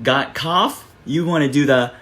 Got cough? You want to do the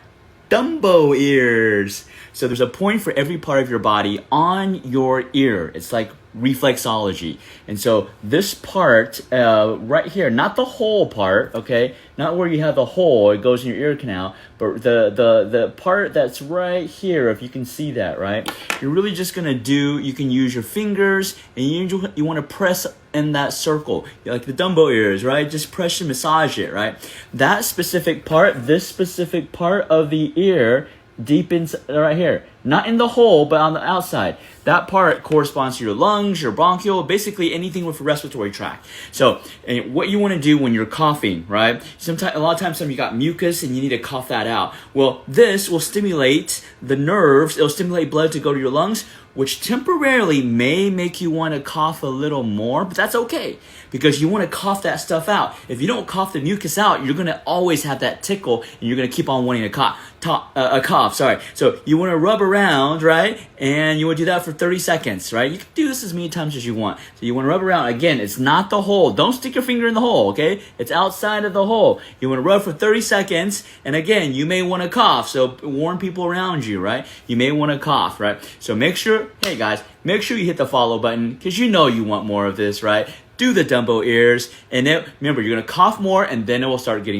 dumbo ears. So there's a point for every part of your body on your ear. It's like reflexology. And so this part right here, not the whole part, okay? Not where you have the hole, it goes in your ear canal, but the part that's right here, if you can see that, right? You're really just gonna you can use your fingers and you wanna press in that circle, like the dumbo ears, right? Just press and massage it, right? That specific part, this specific part of the ear, deep inside, right here, not in the hole, but on the outside. That part corresponds to your lungs, your bronchial, basically anything with a respiratory tract. So, and what you want to do when you're coughing, right? A lot of times, you got mucus and you need to cough that out. Well, this will stimulate the nerves. It'll stimulate blood to go to your lungs, which temporarily may make you want to cough a little more, but that's okay because you want to cough that stuff out. If you don't cough the mucus out, you're going to always have that tickle and you're going to keep on wanting to cough. So you want to rub around, right? And you want to do that for 30 seconds, right? You can do this as many times as you want. So you want to rub around. Again, it's not the hole. Don't stick your finger in the hole, okay? It's outside of the hole. You want to rub for 30 seconds. And again, you may want to cough. So warn people around you, right? You may want to cough, right? So make sure, hey guys, make sure you hit the follow button because you know you want more of this, right? Do the dumbo ears. And then, remember, you're going to cough more and then it will start getting